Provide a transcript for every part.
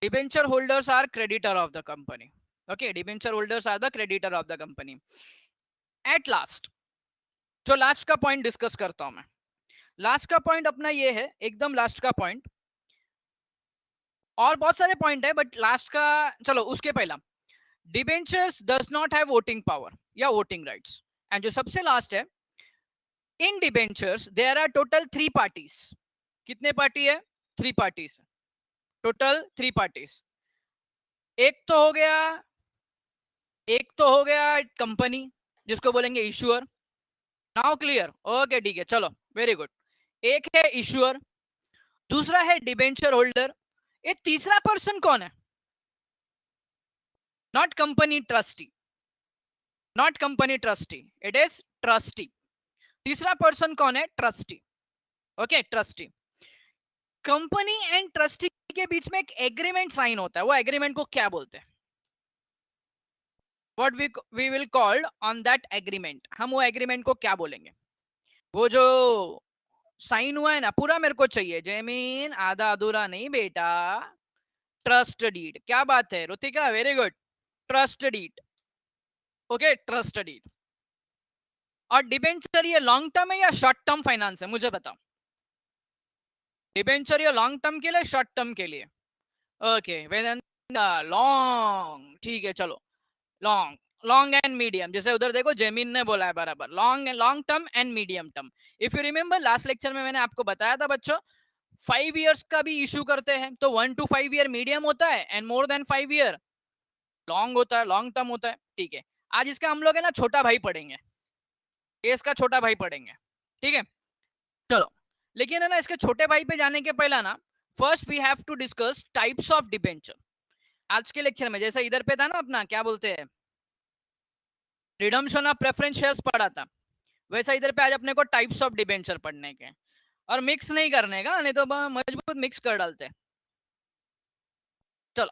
Debenture holders are creditor of the company. Okay, debenture holders are the creditor of the company. At last, जो last का point discuss करता हूं मैं, last का point अपना ये है, एकदम लास्ट का पॉइंट, और बहुत सारे पॉइंट है बट लास्ट का, चलो उसके पहला, debentures does not have voting power या वोटिंग राइट्स। एंड जो सबसे लास्ट है, in debentures there are total 3 parties. कितने पार्टी है? 3 पार्टीज, टोटल 3 पार्टीज। एक तो हो गया, कंपनी, जिसको बोलेंगे इशुअर। Now clear? ओके ठीक है, चलो वेरी गुड। एक है इशुअर, दूसरा है डिबेंचर होल्डर, एक तीसरा पर्सन कौन है? Not company trustee, not company trustee, it is trustee. तीसरा पर्सन कौन है? Trustee. Okay, trustee. Company and trustee के बीच में एक एग्रीमेंट साइन होता है, वो एग्रीमेंट को क्या बोलते हैं? What we will called on that agreement, हम वो एग्रीमेंट को क्या बोलेंगे? वो जो साइन हुआ है ना, पूरा मेरे को चाहिए, जमीन आधा अधूरा नहीं बेटा, ट्रस्ट डीड। क्या बात है Rutika, very good, trust deed. Okay, trust deed. और डिबेंचर ये लॉन्ग टर्म है या शॉर्ट टर्म फाइनेंस है, मुझे बताओ। डिबेंचर ये लॉन्ग टर्म के लिए, शॉर्ट टर्म के लिए? ओके, वेदांता लॉन्ग, ठीक है चलो, लॉन्ग, लॉन्ग एंड मीडियम, जैसे उधर देखो जमीन ने बोला है बराबर, long long term and medium term. If you remember last lecture में मैंने आपको बताया था बच्चों, 5 इयर्स का भी इशू करते हैं तो 1 to 5 ईयर मीडियम होता है and more than 5 year long होता है, लॉन्ग टर्म होता है। ठीक है, आज इसका हम लोग है ना छोटा भाई पढ़ेंगे, इसका छोटा भाई पढ़ेंगे, ठीक है चलो। लेकिन है ना, इसके छोटे भाई पे जाने के पहला ना, first we have to discuss types of debenture. आज के लेक्चर में जैसा इधर पे था ना अपना, क्या बोलते हैं, रिडम्पशन ऑफ प्रेफरेंस शेयर्स पढ़ा था, वैसा इधर पे आज अपने को टाइप्स ऑफ डिबेंचर पढ़ने के, और मिक्स नहीं करने का, नहीं तो मजबूत मिक्स कर डालते। चलो,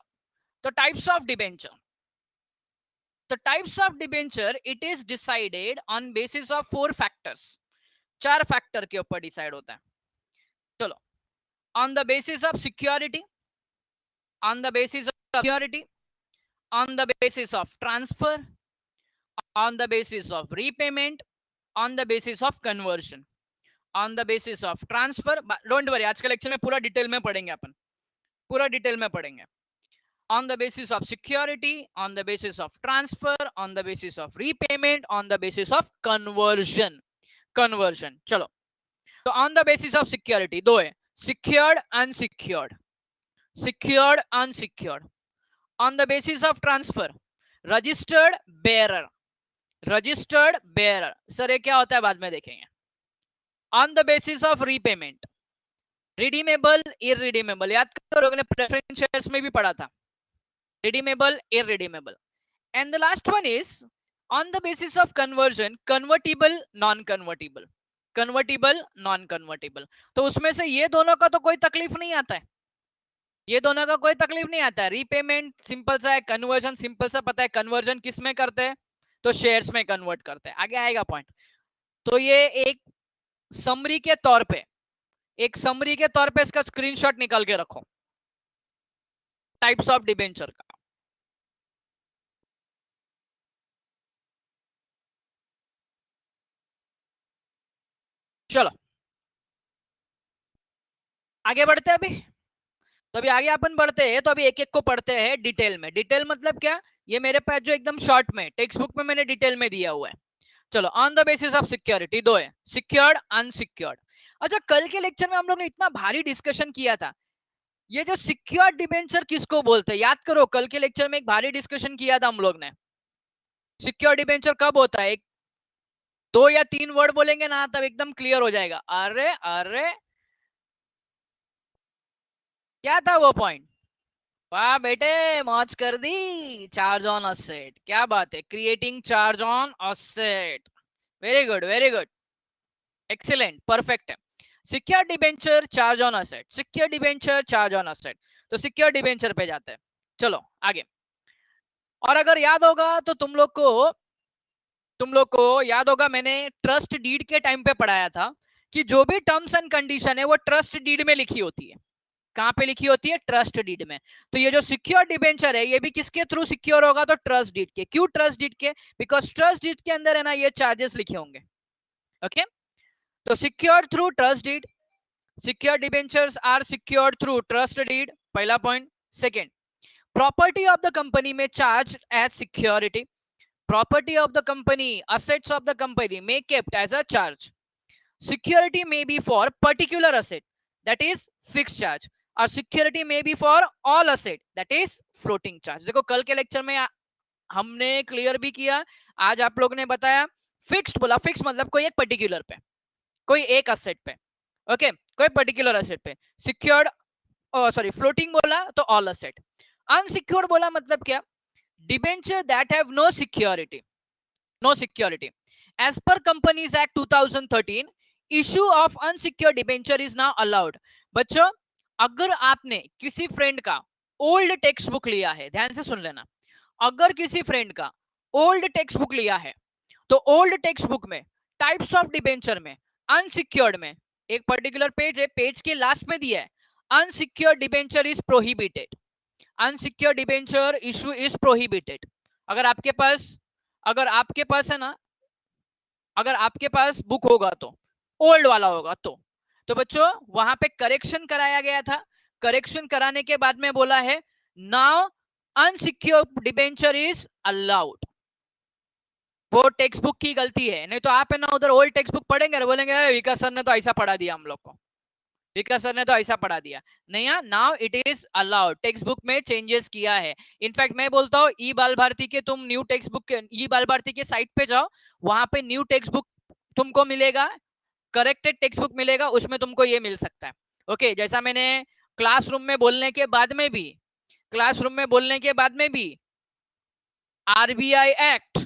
तो टाइप्स ऑफ डिबेंचर, तो types of debenture it is decided on basis of 4 factors. 4 factor के ऊपर डिसाइड होता है। चलो, on the basis of security, on the basis of security, on the basis of transfer, on the basis of repayment, on the basis of conversion, on the basis of transfer। Don't worry, आज के lecture में पूरा detail में पढ़ेंगे अपन, पूरा detail में पढ़ेंगे। on the basis of security, on the basis of transfer, on the basis of repayment, on the basis of conversion, conversion। चलो, तो on the basis of security दो है, secured unsecured, secured unsecured। on the basis of transfer, registered bearer, registered bearer। Sir ये क्या होता है बाद में देखेंगे। on the basis of repayment, redeemable irredeemable, याद करो लोगों ने प्रेफरेंस शेयर्स में भी पढ़ा था, redeemable irredeemable। and the last one is on the basis of conversion, convertible non convertible, convertible non convertible। तो उसमें से ये दोनों का तो कोई तकलीफ नहीं आता है, ये दोनों का कोई तकलीफ नहीं आता है। रीपेमेंट सिंपल सा है, कन्वर्जन सिंपल सा पता है, कन्वर्जन किस में करते हैं, तो शेयर्स में कन्वर्ट करते हैं, आगे आएगा पॉइंट। तो ये एक समरी के तौर पे, एक समरी के तौर पे इसका स्क्रीनशॉट निकाल के रखो, टाइप्स ऑफ डिबेंचर का। चलो आगे बढ़ते हैं अभी, तो अभी आगे अपन बढ़ते हैं, तो अभी एक एक को पढ़ते हैं डिटेल में। डिटेल मतलब क्या, ये मेरे पास जो एकदम शॉर्ट में टेक्स्ट बुक में मैंने डिटेल में दिया हुआ है। चलो, on the basis of security दो है, सिक्योर्ड अनसिक्योर्ड। अच्छा, कल के लेक्चर में हम लोग ने इतना भारी डिस्कशन किया था, ये जो सिक्योर्ड डिबेंचर किसको बोलते हैं, याद करो, कल के लेक्चर में एक भारी डिस्कशन किया था हम लोग ने। सिक्योर्ड डिबेंचर कब होता है, एक 2 या 3 वर्ड बोलेंगे ना तब एकदम क्लियर हो जाएगा। अरे अरे क्या था वो पॉइंट, वाह बेटे मौज कर दी, चार्ज ऑन असेट, क्या बात है, creating charge on asset, very good very good, excellent, perfect है। Secure debenture charge on asset, secure debenture charge on asset, तो सिक्योर डिबेंचर पे जाते हैं। चलो आगे, और अगर याद होगा तो तुम लोग को याद होगा, मैंने ट्रस्ट डीड के टाइम पे पढ़ाया था कि जो भी टर्म्स एंड कंडीशन है वो ट्रस्ट डीड में लिखी होती है। कहां पे लिखी होती है? ट्रस्ट डीड में। तो ये जो सिक्योर डिबेंचर है ये भी किसके थ्रू सिक्योर होगा? तो ट्रस्ट डीड के। क्यों ट्रस्ट डीड के? बिकॉज ट्रस्ट डीड के अंदर है ना ये चार्जेस लिखे होंगे। ओके, तो secure through trust deed, secure debentures are secured through trust deed, पहला point. Second, property of the company में charge as security, property of the company, assets of the company may kept as a charge. Security may be for particular asset, that is fixed charge, or security may be for all asset, that is floating charge. देखो कल के lecture में हमने clear भी किया, आज आप लोग ने बताया। फिक्स्ड बोला, फिक्स मतलब कोई एक पर्टिकुलर पे, कोई एक असेट पे, ओके, कोई पर्टिकुलर असेट पे। सिक्योर्ड, सॉरी, फ्लोटिंग बोला तो ऑल असेट। अनसिक्योर्ड बोला मतलब क्या? Debenture that have no security, no security. As per Companies Act 2013, issue of unsecured debenture is now allowed. बच्चों, अगर आपने किसी फ्रेंड का ओल्ड टेक्स्ट बुक लिया है, ध्यान से सुन लेना, अगर किसी फ्रेंड का ओल्ड टेक्स्ट बुक लिया है तो ओल्ड टेक्स्ट बुक में टाइप्स ऑफ डिबेंचर में अनसिक्योर्ड में एक पर्टिकुलर पेज है, पेज के लास्ट में दिया है unsecured debenture is prohibited, unsecured debenture issue is prohibited. अगर आपके पास है ना, अगर आपके पास बुक होगा तो ओल्ड वाला होगा तो बच्चों वहां पे करेक्शन कराया गया था। करेक्शन कराने के बाद में बोला है now unsecured debenture is allowed. वो टेक्स्ट बुक की गलती है, नहीं तो आप है ना उधर ओल्ड टेक्स्ट बुक पढ़ेंगे और बोलेंगे विकास सर ने तो ऐसा पढ़ा दिया हम लोग को, विकास सर ने तो ऐसा पढ़ा दिया। नहीं, now it is allowed, text book में चेंजेस किया है। इनफैक्ट मैं बोलता हूँ ई बाल भारती के तुम न्यू टेक्स्ट बुक, ई बाल भारती के साइट पे जाओ, वहां पे न्यू टेक्स्ट बुक तुमको मिलेगा, करेक्टेड टेक्स्ट बुक मिलेगा, उसमें तुमको ये मिल सकता है। ओके, जैसा मैंने क्लासरूम में बोलने के बाद में भी, क्लासरूम में बोलने के बाद में भी आरबीआई एक्ट,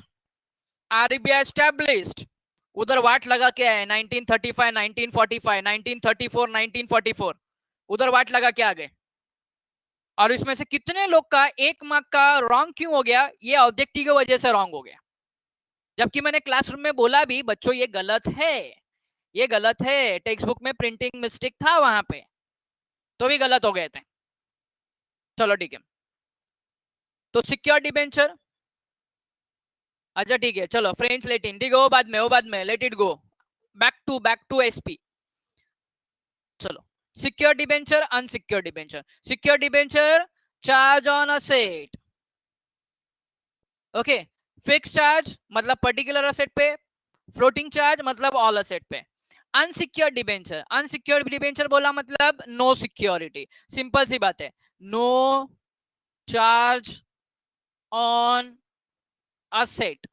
आरबीआई एस्टैब्लिश्ड, उधर वाट लगा के आए 1935, 1945, 1934, 1944, उधर वाट लगा के आ गए। और इसमें से कितने लोग का एक मार्क का रॉन्ग क्यों हो गया? ये ऑब्जेक्टिव की वजह से रॉन्ग हो गया, जबकि मैंने क्लासरूम में बोला भी बच्चों ये गलत है, ये गलत है, टेक्स्ट बुक में प्रिंटिंग मिस्टेक था वहां पे, तो भी गलत हो गए थे। चलो ठीक है, तो सिक्योर डिबेंचर, अच्छा ठीक है, चलो फ्रेंच लेटिन, ठीक है, वो बाद में let it go, back to SP. चलो, secure debenture, unsecure debenture. Secure debenture charge on asset, okay, fix charge मतलब पर्टिकुलर असेट पे, फ्लोटिंग चार्ज मतलब ऑल असेट पे। अनसिक्योर डिबेंचर, अनसिक्योर डिबेंचर बोला मतलब नो सिक्योरिटी, सिंपल सी बात है, no charge on asset,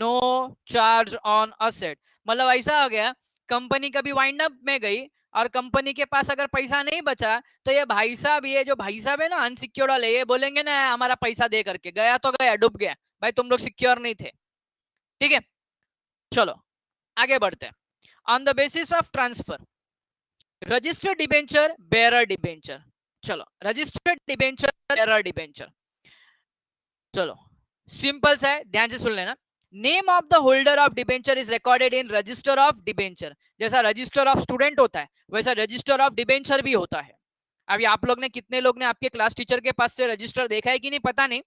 no charge on asset मतलब ऐसा हो गया, कंपनी कभी वाइंड अप में गई और कंपनी के पास अगर पैसा नहीं बचा तो ये भाई साहब, ये जो भाई साहब है ना अनसिक्योर्ड वाले, ये बोलेंगे ना हमारा पैसा दे करके, गया तो गया, डूब गया भाई, तुम लोग सिक्योर नहीं थे। ठीक है, चलो आगे बढ़ते हैं। On the basis of transfer, registered debenture, bearer debenture. चलो, रजिस्टर्ड डिबेंचर, बेयरर डिबेंचर, चलो सिंपल सा है, ध्यान से सुन लेना। Name of the holder of debenture is recorded in register of debenture. जैसा रजिस्टर ऑफ स्टूडेंट होता है वैसा रजिस्टर ऑफ डिबेंचर भी होता है। अभी आप लोग ने, कितने लोग ने आपके क्लास टीचर के पास से रजिस्टर देखा है कि नहीं पता नहीं।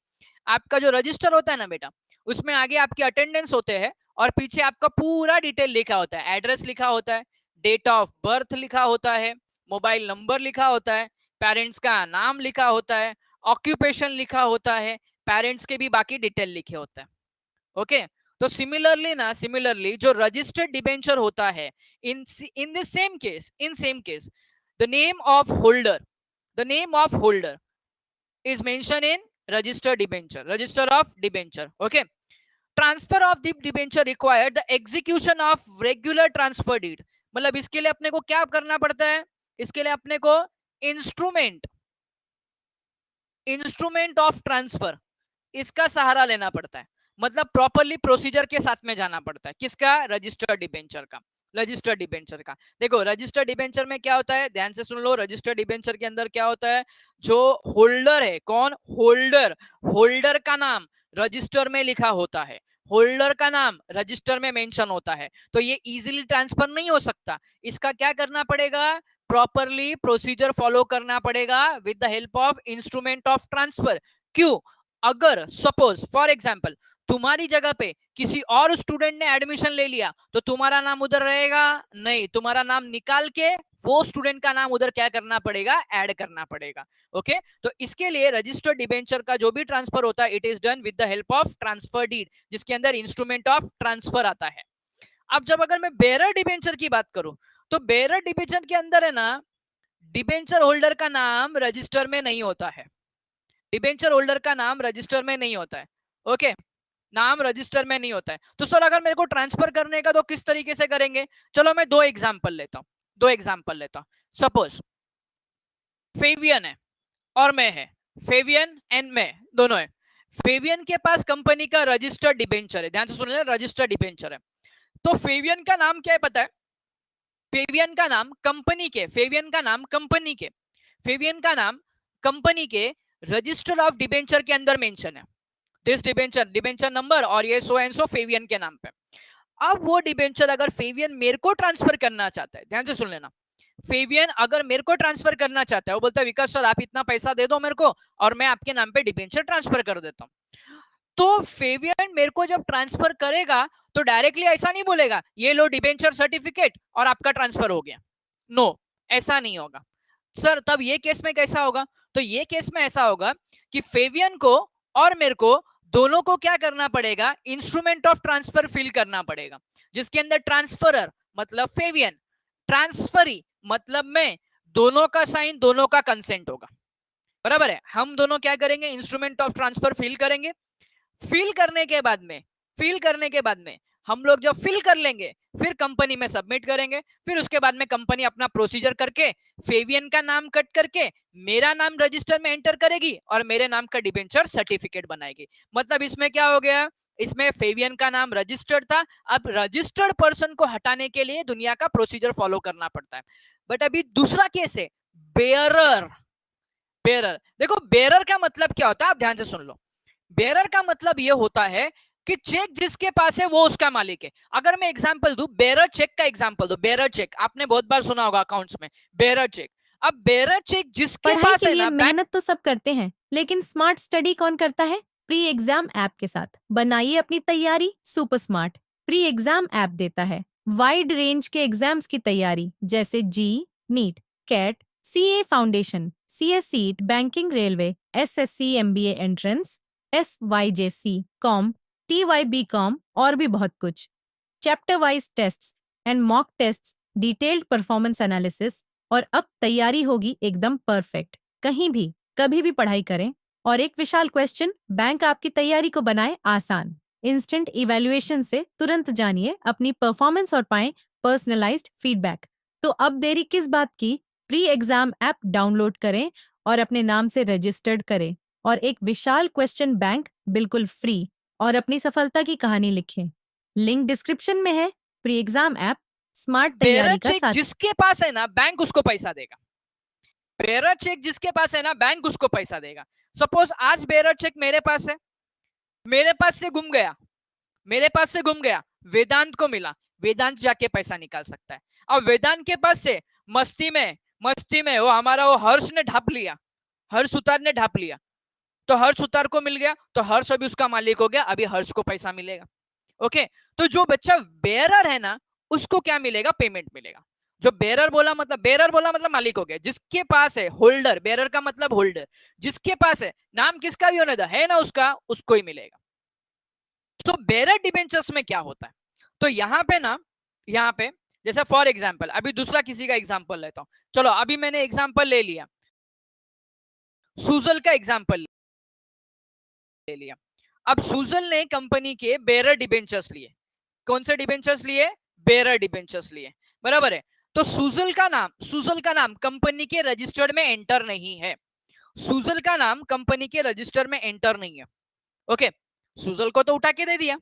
आपका जो रजिस्टर होता है ना बेटा, उसमें आगे आपके अटेंडेंस होते हैं और पीछे आपका पूरा डिटेल लिखा होता है, एड्रेस लिखा होता है, डेट ऑफ बर्थ लिखा होता है, मोबाइल नंबर लिखा होता है, पेरेंट्स का नाम लिखा होता है, ऑक्यूपेशन लिखा होता है, पेरेंट्स के भी बाकी डिटेल लिखे होता है। ओके, तो सिमिलरली जो रजिस्टर्ड डिबेंचर होता है, in the same case the name of holder is mentioned in register of debenture. Okay, transfer of the debenture required the execution of regular transfer deed। मतलब इसके लिए अपने को क्या करना पड़ता है? इसके लिए अपने को इंस्ट्रूमेंट ऑफ ट्रांसफर, इसका सहारा लेना पड़ता है। मतलब प्रॉपरली प्रोसीजर के साथ में जाना पड़ता है, किसका? रजिस्टर्ड डिबेंचर का, रजिस्टर्ड डिबेंचर का। देखो रजिस्टर्ड डिबेंचर में क्या होता है, ध्यान से सुन लो, रजिस्टर्ड डिबेंचर के अंदर क्या होता है, जो होल्डर है, कौन? होल्डर का नाम रजिस्टर में लिखा होता है, होल्डर का नाम रजिस्टर में मेंशन होता है, तो ये इजीली ट्रांसफर नहीं हो सकता। इसका क्या करना पड़ेगा? प्रॉपरली प्रोसीजर फॉलो करना पड़ेगा with the help of instrument of transfer. क्यों? अगर सपोज फॉर एग्जांपल तुम्हारी जगह पे किसी और स्टूडेंट ने एडमिशन ले लिया तो तुम्हारा नाम उधर रहेगा नहीं, तुम्हारा नाम निकाल के वो स्टूडेंट का नाम उधर क्या करना पड़ेगा, ऐड करना पड़ेगा। ओके, तो इसके लिए रजिस्टर्ड डिबेंचर का जो भी ट्रांसफर होता है it is done with the help of transfer deed, जिसके अंदर इंस्ट्रूमेंट ऑफ ट्रांसफर आता है। अब जब अगर मैं बेरर डिबेंचर की बात करूं तो बेरर डिबेंचर के अंदर है ना, डिबेंचर होल्डर का नाम रजिस्टर में नहीं होता है। डिबेंचर होल्डर का नाम रजिस्टर में नहीं होता है। ओके, नाम रजिस्टर में नहीं होता है। तो सर अगर मेरे को ट्रांसफर करने का तो किस तरीके से करेंगे? चलो मैं दो एग्जांपल लेता हूं। सपोज फेवियन है और मैं है, फेवियन एंड मैं दोनों है। फेवियन के पास कंपनी का रजिस्टर्ड डिबेंचर है, ध्यान से सुन लेना, रजिस्टर्ड डिबेंचर है। तो फेवियन का नाम क्या है पता है? फेवियन का नाम कंपनी के, फेवियन का नाम कंपनी के रजिस्टर ऑफ डिबेंचर के अंदर मेंशन है। दिस डिबेंचर नंबर और ये सो एंड सो फेवियन के नाम पे। अब वो डिबेंचर अगर फेवियन मेरे को ट्रांसफर करना चाहता है, ध्यान से सुन लेना, फेवियन अगर मेरे को ट्रांसफर करना चाहता है, वो बोलता है विकास सर आप इतना पैसा दे दो मेरे को और मैं आपके नाम पे डिबेंचर ट्रांसफर कर देता हूँ। तो फेवियन मेरे को जब ट्रांसफर करेगा तो डायरेक्टली ऐसा नहीं बोलेगा ये लो डिबेंचर सर्टिफिकेट और आपका ट्रांसफर हो गया। नो, ऐसा नहीं होगा सर। तब ये केस में कैसा होगा? तो ये केस में ऐसा होगा कि फेवियन को और मेरे को दोनों को क्या करना पड़ेगा, इंस्ट्रूमेंट ऑफ ट्रांसफर फिल करना पड़ेगा, जिसके अंदर ट्रांसफरर मतलब फेवियन, ट्रांसफरी मतलब मैं, दोनों का साइन, दोनों का कंसेंट होगा। बराबर है? हम दोनों क्या करेंगे, इंस्ट्रूमेंट ऑफ ट्रांसफर फिल करेंगे। फिल करने के बाद में हम लोग जब फिल कर लेंगे फिर कंपनी में सबमिट करेंगे। फिर उसके बाद में कंपनी अपना प्रोसीजर करके फेवियन का नाम कट करके मेरा नाम रजिस्टर में एंटर करेगी और मेरे नाम का डिबेंचर सर्टिफिकेट बनाएगी। मतलब इसमें क्या हो गया, इसमें फेवियन का नाम रजिस्टर्ड था, अब रजिस्टर्ड पर्सन को हटाने के लिए दुनिया का प्रोसीजर फॉलो करना पड़ता है। बट अभी दूसरा केस है बेयरर। देखो बेयरर का मतलब क्या होता है, आप ध्यान से सुन लो। बेयरर का मतलब ये होता है कि चेक जिसके पास है वो उसका मालिक है। अगर मैं एग्जांपल दूं, बेयरर चेक का एग्जांपल दो। बेयरर चेक आपने बहुत बार सुना होगा अकाउंट्स में, बेयरर चेक। अब बेयरर चेक जिसके पढ़ाई पास के है लिए ना, मेहनत तो सब करते हैं, लेकिन स्मार्ट स्टडी कौन करता है? प्री एग्जाम ऐप के साथ बनाइए अपनी तैयारी super smart. Pre exam app देता है वाइड रेंज के एग्जाम्स की तैयारी, जैसे JEE, NEET, CAT, CA foundation, CSEET, banking, railway, SSC, MBA entrance, SYJC, com, TYB com और भी बहुत कुछ। Chapter wise tests and mock tests, detailed performance analysis, और अब तैयारी होगी एकदम परफेक्ट। कहीं भी कभी भी पढ़ाई करें। और एक विशाल क्वेश्चन बैंक आपकी तैयारी को बनाए आसान। इंस्टेंट इवैल्यूएशन से तुरंत जानिए अपनी परफॉर्मेंस और पाएं पर्सनलाइज्ड फीडबैक। तो अब देरी किस बात की? प्री एग्जाम ऐप डाउनलोड करें और अपने नाम से रजिस्टर्ड करें और एक विशाल क्वेश्चन बैंक बिल्कुल फ्री और अपनी सफलता की कहानी लिखें। लिंक डिस्क्रिप्शन में है। Pre exam app smart bearer तैयारी का चेक साथ। जिसके पास है ना, बैंक उसको पैसा देगा। बेयरर चेक जिसके पास है ना, बैंक उसको पैसा देगा। सपोज आज बेयरर चेक मेरे पास है, मेरे पास से गुम गया, वेदांत को मिला, वेदांत जाके पैसा निकाल सकता है। अब वेदांत के पास से मस्ती में वो हमारा वो हर्ष ने ढाप लिया, हर्ष सुतार ने ढाप लिया, तो हर्ष सुतार को मिल गया, तो हर्ष अभी उसका मालिक हो गया, अभी हर्ष को पैसा मिलेगा। ओके, तो जो बच्चा बेयरर है ना उसको क्या मिलेगा, पेमेंट मिलेगा। जो बेयरर बोला मतलब मालिक हो गया, जिसके पास है होल्डर, बेयरर का मतलब होल्डर, जिसके पास है, नाम किसका भी होने दो, है ना उसका, उसको ही मिलेगा। तो बेयरर डिबेंचर्स में क्या होता है, तो यहाँ पे जैसे फॉर एग्जाम्पल अभी दूसरा किसी का एग्जाम्पल लेता हूं। चलो अभी मैंने एग्जाम्पल ले लिया, सुजल का एग्जाम्पल ले लिया। अब सुजल ने कंपनी के बेयरर डिबेंचर्स लिए। कौन से डिबेंचर्स लिए? बेयरर डिबेंचर्स लिए। बराबर है? तो सुजल का नाम कंपनी के रजिस्टर्ड में एंटर नहीं है। सुजल का नाम कंपनी के रजिस्टर में एंटर नहीं है। ओके, सुजल को तो उठा के दे दिया।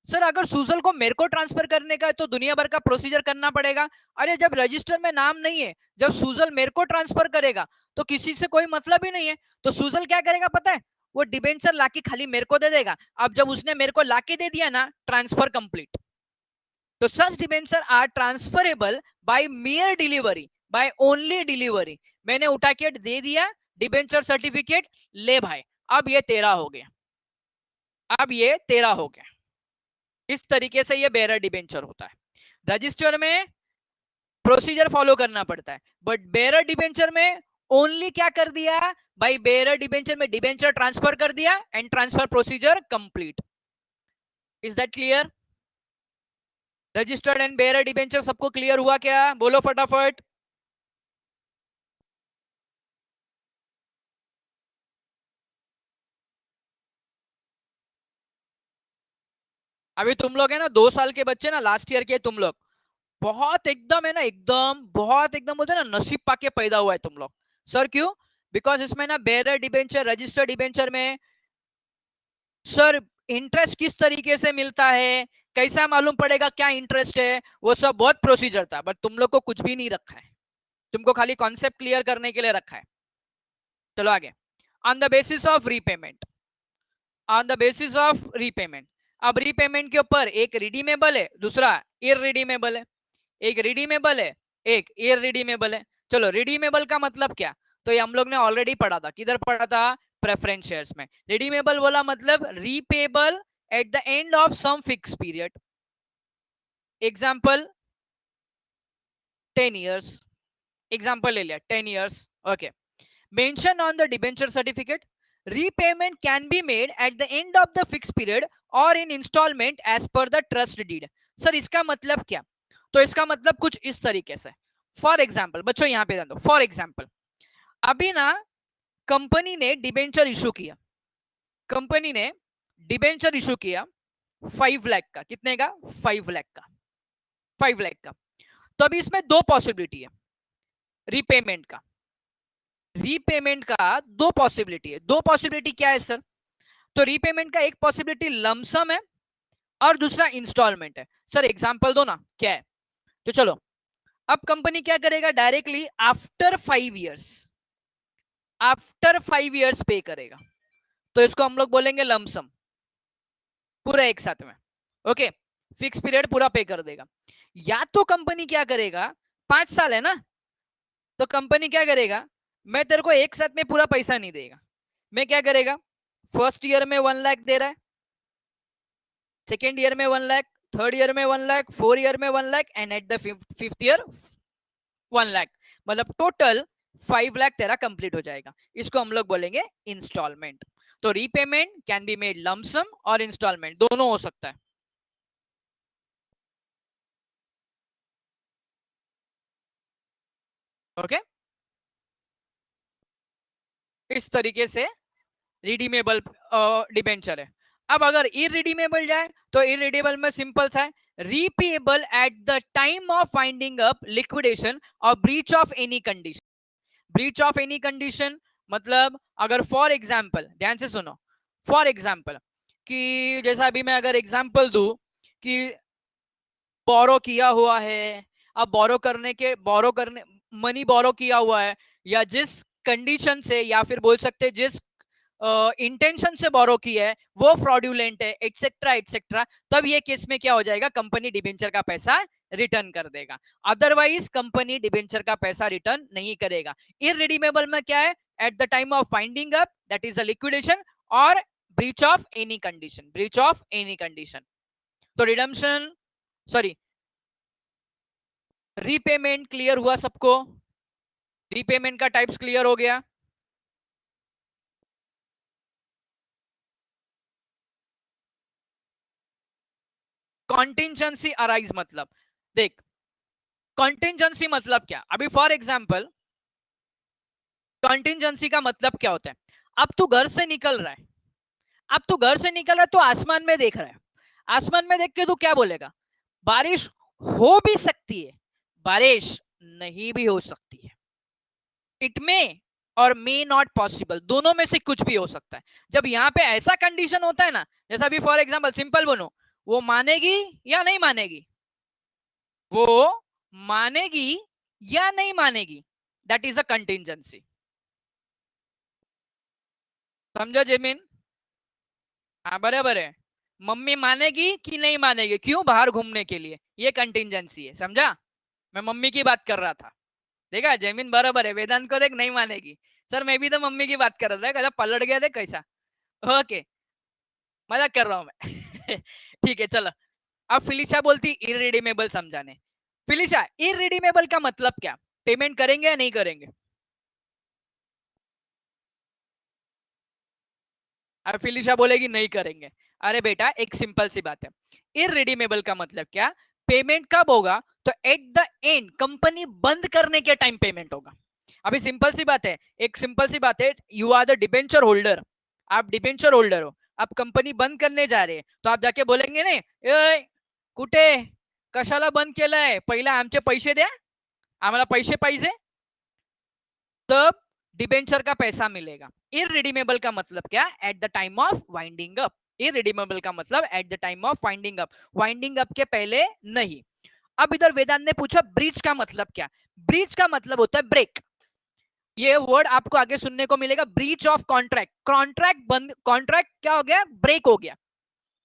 सर अगर सुजल को मेरे को ट्रांसफर करने का है तो दुनिया भर का प्रोसीजर करना पड़ेगा। अरे जब रजिस्टर में नाम नहीं है, जब सुजल मेरे को ट्रांसफर करेगा तो किसी से कोई मतलब ही नहीं है। तो सुजल क्या करेगा पता है? वो डिबेंचर लाके खाली मेरे को दे देगा। अब जब उसने मेरे को लाके दे दिया ना, ट्रांसफर कंप्लीट। तो such debenture are transferable by mere delivery, by only delivery, मैंने उठा के दे दिया डिबेंचर सर्टिफिकेट, ले भाई अब ये तेरा हो गया, अब ये तेरा हो गया। इस तरीके से ये बेरर डिबेंचर होता है। रजिस्टर में प्रोसीजर फॉलो करना पड़ता है, बट बेरर डिबेंचर में ओनली क्या कर दिया भाई, बेरर डिबेंचर में डिबेंचर ट्रांसफर कर दिया and transfer procedure complete. Is that clear? Registered and bearer debenture सबको क्लियर हुआ क्या? बोलो फटाफट। अभी तुम लोग है ना 2 साल के बच्चे ना, लास्ट ईयर के तुम लोग बहुत एकदम है ना, एकदम बहुत एकदम बोलते ना नसीब पाके पैदा हुआ है तुम लोग। सर क्यों? बिकॉज इसमें ना बेरर डिबेंचर रजिस्टर्ड डिबेंचर में सर इंटरेस्ट किस तरीके से मिलता है, कैसा मालूम पड़ेगा क्या इंटरेस्ट है, वो सब बहुत प्रोसीजर था, बट तुम लोग को कुछ भी नहीं रखा है, तुमको खाली कॉन्सेप्ट क्लियर करने के लिए रखा है। चलो आगे। On the basis of repayment, on the basis of repayment, अब रीपेमेंट के ऊपर एक रिडीमेबल है, दूसरा इररिडीमेबल है, एक रिडीमेबल है, एक इररिडीमेबल है। चलो रिडीमेबल का मतलब क्या, तो ये हम लोग ने ऑलरेडी पढ़ा था, किधर पढ़ा था? प्रेफरेंस शेयर्स में। रिडीमेबल बोला मतलब repayable at the end of some fix period. Example 10 years, example ले लिया 10 years. Okay, mention on the debenture certificate, repayment can be made at the end of the fixed period or in installment as per the trust deed। Sir इसका मतलब क्या? तो इसका मतलब कुछ इस तरीके से, फॉर एग्जाम्पल बच्चों यहाँ पे ध्यान दो, फॉर एग्जाम्पल अभी ना कंपनी ने डिबेंचर इशू किया, कंपनी ने डिबेंचर इशू किया 5 लाख का, कितने का? 5 लाख का, 5 लाख का। तो अभी इसमें दो पॉसिबिलिटी है रीपेमेंट का, रीपेमेंट का दो पॉसिबिलिटी है। दो पॉसिबिलिटी क्या है सर? तो रीपेमेंट का एक पॉसिबिलिटी लमसम है और दूसरा इंस्टॉलमेंट है। सर एग्जांपल दो ना, क्या है? तो चलो, अब कंपनी क्या करेगा, directly after 5 years, after 5 years पे करेगा, तो इसको हम लोग बोलेंगे लमसम, पूरा एक साथ में। ओके, फिक्स पीरियड पूरा पे कर देगा। या तो कंपनी क्या करेगा, 5 साल है ना, तो कंपनी क्या करेगा, मैं तेरे को एक साथ में पूरा पैसा नहीं देगा, मैं क्या करेगा, फर्स्ट ईयर में 1 लाख दे रहा है, सेकेंड ईयर में 1 लाख, थर्ड ईयर में 1 लाख, फोर्थ ईयर में 1 lakh and at the fifth year 1 lakh, मतलब टोटल 5 लाख तेरा कंप्लीट हो जाएगा। इसको हम लोग बोलेंगे इंस्टॉलमेंट। तो repayment can be made lump sum और इंस्टॉलमेंट दोनों हो सकता है। ओके, इस तरीके से रिडीमेबल डिबेंचर है। अब अगर इरिडीमेबल जाए तो इरिडीमेबल में सिंपल सा है, repayable at the time of winding up liquidation और breach of any condition. Breach of any condition मतलब अगर फॉर एग्जांपल, ध्यान से सुनो, फॉर एग्जांपल कि जैसा अभी मैं अगर एग्जांपल दूं कि बोरो किया हुआ है, अब बोरो करने मनी बोरो किया हुआ है, या जिस कंडीशन से या फिर बोल सकते हैं जिस इंटेंशन से बोरो किया है वो फ्रॉड्यूलेंट है, एटसेट्रा एटसेट्रा, तब ये केस में क्या हो जाएगा, कंपनी डिबेंचर का पैसा रिटर्न कर देगा। अदरवाइज कंपनी डिबेंचर का पैसा रिटर्न नहीं करेगा। इररिडीमेबल में क्या है, at the time of winding up that is the liquidation और breach of any condition, breach of any condition. तो रिडम्पशन, सॉरी, रीपेमेंट क्लियर हुआ सबको? रीपेमेंट का टाइप्स क्लियर हो गया? कॉन्टिंजेंसी अराइज मतलब, देख कॉन्टिंजेंसी मतलब क्या, अभी फॉर एग्जांपल कॉन्टिंजेंसी का मतलब क्या होता है, अब तू घर से निकल रहा है, अब तू घर से निकल रहा है तो आसमान में देख रहा है, आसमान में देख के तू क्या बोलेगा, बारिश हो भी सकती है, बारिश नहीं भी हो सकती है, इट मे और मे नॉट पॉसिबल, दोनों में से कुछ भी हो सकता है। जब यहाँ पे ऐसा कंडीशन होता है ना, जैसा भी फॉर एग्जांपल सिंपल बोलो, वो मानेगी या नहीं मानेगी, वो मानेगी या नहीं मानेगी, दैट इज अ कंटिंजेंसी। समझो जेमिन? हाँ बराबर है, मम्मी मानेगी कि नहीं मानेगी, क्यों, बाहर घूमने के लिए, ये कंटिंजेंसी है, समझा? मैं मम्मी की बात कर रहा था। देखा जमीन बराबर है, वेदांत को देख नहीं मानेगी। सर मैं भी तो मम्मी की बात कर रहा था, कहता पलट गया थे कैसा। ओके, मजाक कर रहा हूं मैं। ठीक है चलो। अब फिलिशा बोलती इररिडीमेबल समझाने। फिलिशा, इररिडीमेबल का मतलब क्या? पेमेंट करेंगे या नहीं करेंगे? अब फिलिशा बोलेगी नहीं करेंगे। अरे बेटा एक सिंपल सी बात है, इररिडीमेबल का मतलब क्या? पेमेंट कब होगा? तो एट द एंड, कंपनी बंद करने के टाइम पेमेंट होगा। अभी सिंपल सी बात है, एक सिंपल सी बात है, you are the debenture holder, आप डिबेंचर होल्डर हो, आप कंपनी बंद करने जा रहे हैं, तो आप जाके बोलेंगे नहीं, ए कुठे कशाला बंद केलंय, पहिले आमचे पैसे द्या, आम्हाला पैसे पाहिजे, तब डिबेंचर का पैसा मिलेगा। इररिडीमेबल का मतलब क्या? Eight the time of winding up. Irredeemable का मतलब eight the time of winding up, winding up के पहले नहीं। अब इधर वेदांत ने पूछा ब्रीच का मतलब क्या? ब्रीच का मतलब होता है ब्रेक। ये वर्ड आपको आगे सुनने को मिलेगा, ब्रीच ऑफ कॉन्ट्रैक्ट। कॉन्ट्रैक्ट बंद, कॉन्ट्रैक्ट क्या हो गया? ब्रेक हो गया,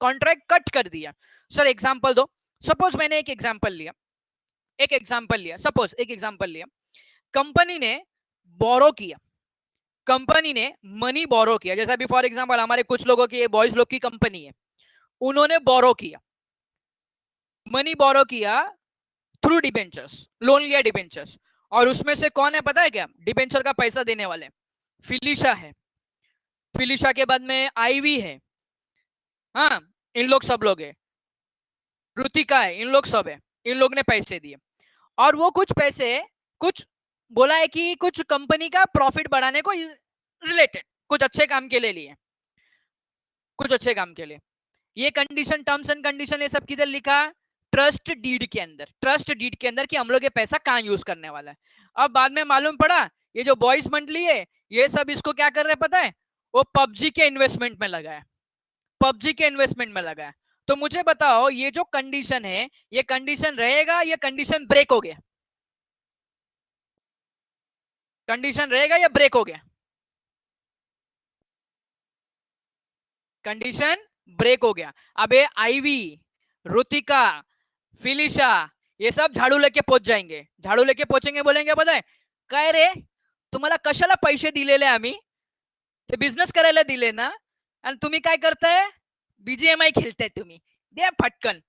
कॉन्ट्रैक्ट कट कर दिया। सर एग्जांपल दो। सपोज मैंने एक एग्जांपल लिया, सपोज एक एग्जांपल लिया, कंपनी ने बोरो किया, कंपनी ने मनी बोरो किया, जैसा अभी फॉर एग्जांपल हमारे कुछ लोगों की, बॉयज लोग की कंपनी है, उन्होंने बोरो किया, मनी बोरो किया थ्रू डिबेंचर्स, लोन लिया डिबेंचर्स, और उसमें से कौन है पता है क्या डिबेंचर का पैसा देने वाले? फिलिशा है, फिलिशा के बाद में आईवी है, हाँ इन लोग सब लोग है, रुतिका है, इन लोग सब है, इन लोग ने पैसे दिए। और वो कुछ पैसे, कुछ बोला है कि कुछ कंपनी का प्रॉफिट बढ़ाने को रिलेटेड, कुछ अच्छे काम के लिए लिए, कुछ अच्छे काम के लिए। ये कंडीशन, टर्म्स एंड कंडीशन, ये सब किधर लिखा? ट्रस्ट डीड के अंदर, ट्रस्ट डीड के अंदर कि हम लोग ये पैसा कहाँ यूज करने वाला है। अब बाद में मालूम पड़ा ये जो बॉयज मंडली है, ये सब इसको क्या कर रहे हैं पता है? वो पबजी के इन्वेस्टमेंट में लगा है, पबजी के इन्वेस्टमेंट में लगा है। तो मुझे बताओ ये जो कंडीशन है, ये कंडीशन रहेगा या कंडीशन ब्रेक हो गया? कंडीशन रहेगा या ब्रेक हो गया? कंडीशन ब्रेक हो गया। अब ये आईवी, रुतिका, फिलिशा, ये सब झाड़ू लेके पहुंच जाएंगे, झाड़ू लेके पहुंचेंगे, बोलेंगे पता है काय रे, तुम्हाला कशाला पैसे दिलेले आम्ही, ते बिझनेस करायला दिले ना, आणि तुम्ही काय करताय? बीजीएमआई खेलताय तुम्ही, दे फटकन।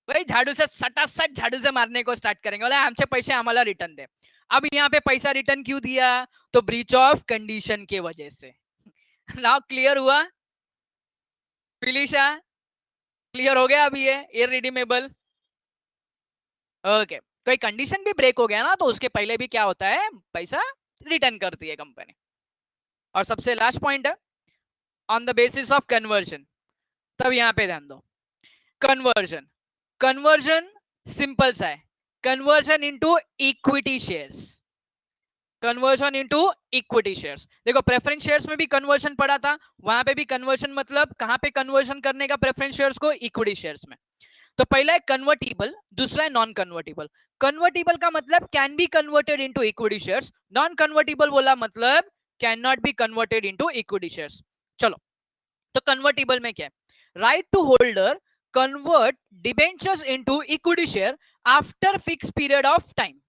भाई झाड़ू से सटासट झाड़ू से मारने को स्टार्ट करेंगे, बोले हमसे पैसे हमारा रिटर्न दे। अब यहाँ पे पैसा रिटर्न क्यों दिया? तो ब्रीच ऑफ कंडीशन के वजह से। नाउ क्लियर हुआ फिलिशा? क्लियर हो गया अभी ये इररिडीमेबल? ओके, कोई कंडीशन भी ब्रेक हो गया ना, तो उसके पहले भी क्या होता है? पैसा रिटर्न करती है कंपनी। और सबसे लास्ट पॉइंट है on the basis of conversion. तब यहां पे ध्यान दो, कन्वर्जन, कन्वर्जन सिंपल सा है, conversion into equity shares, conversion into equity shares. देखो प्रेफरेंस शेयर्स में भी कन्वर्जन पड़ा था, वहां पे भी कन्वर्जन, मतलब कहां पे कन्वर्जन करने का प्रेफरेंस शेयर्स को? इक्विटी शेयर्स में। तो पहला है कन्वर्टिबल, दूसरा है नॉन कन्वर्टिबल। कन्वर्टिबल का मतलब can be converted into equity shares, non convertible बोला मतलब can not be converted into equity shares. चलो, तो कन्वर्टिबल में क्या है? Right to holder convert debentures into equity share after fix period of time,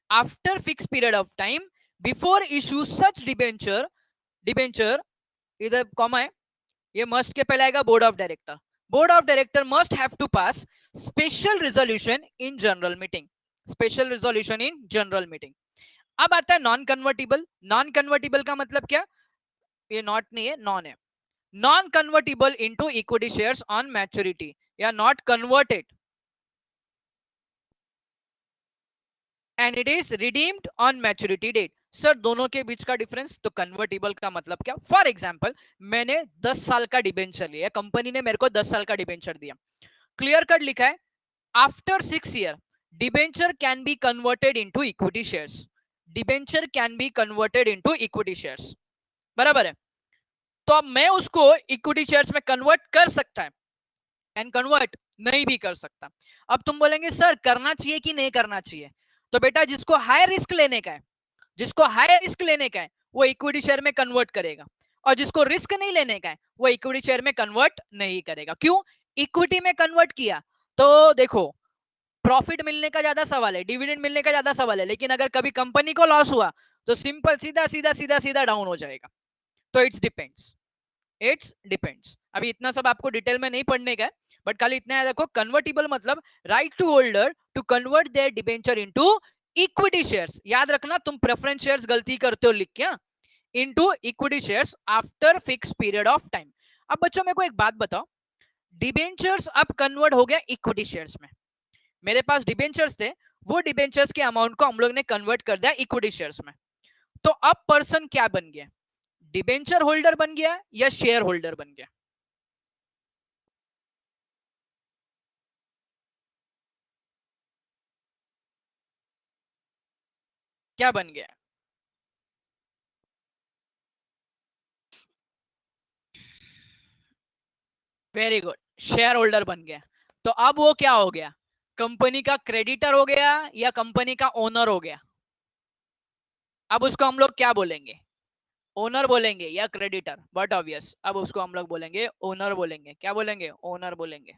after fix period of time before issue such debenture, debenture इधर comma है, ये must के पहले आएगा board of director, board of director must have to pass special resolution in general meeting, special resolution in general meeting. अब आता है non convertible. Non convertible का मतलब क्या? ये नॉट नहीं है, नॉन है। Non convertible into equity shares on maturity, या not converted and it is redeemed on maturity date. Sir दोनों के बीच का डिफरेंस? तो कन्वर्टिबल का मतलब क्या? फॉर एग्जांपल मैंने 10 साल का डिबेंचर लिया, कंपनी ने मेरे को 10 साल का डिबेंचर दिया, क्लियर कट लिखा है after 6 year debenture can be converted into equity shares, debenture can be converted into equity shares, बराबर है। तो अब मैं उसको इक्विटी शेयर्स में कन्वर्ट कर सकता है एंड कन्वर्ट नहीं भी कर सकता। अब तुम बोलेंगे सर करना चाहिए कि नहीं करना चाहिए? तो बेटा जिसको हाई रिस्क लेने का है, जिसको हाई रिस्क लेने का है वो इक्विटी शेयर में कन्वर्ट करेगा, और जिसको रिस्क नहीं लेने का है वो इक्विटी शेयर में कन्वर्ट नहीं करेगा। क्यों? इक्विटी में कन्वर्ट किया तो देखो प्रॉफिट मिलने का ज्यादा सवाल है, डिविडेंड मिलने का ज्यादा सवाल है, लेकिन अगर कभी कंपनी को लॉस हुआ तो सिंपल सीधा सीधा सीधा सीधा डाउन हो जाएगा। तो इट्स डिपेंड्स। अभी इतना सब आपको डिटेल में नहीं पढ़ने का है, बट खाली इतना याद रखो, कन्वर्टिबल मतलब right to holder to convert their debenture into equity shares. याद रखना, तुम प्रेफरेंस शेयर्स गलती करते हो लिख के, into equity shares after fix period of time. अब बच्चों मेरे को एक बात बताओ, डिबेंचर्स अब कन्वर्ट हो गया इक्विटी शेयर्स में। मेरे पास डिबेंचर्स थे, वो डिबेंचर्स के अमाउंट को हम लोग ने कन्वर्ट कर दिया इक्विटी शेयर्स में। तो अब पर्सन क्या बन गया, डिबेंचर होल्डर बन गया या शेयर होल्डर बन गया? क्या बन गया? वेरी गुड, शेयर होल्डर बन गया। तो अब वो क्या हो गया, कंपनी का क्रेडिटर हो गया या कंपनी का ओनर हो गया? अब उसको हम लोग क्या बोलेंगे, ओनर बोलेंगे या क्रेडिटर? बट ऑब्वियस, अब उसको हम लोग बोलेंगे ओनर बोलेंगे। क्या बोलेंगे? ओनर बोलेंगे।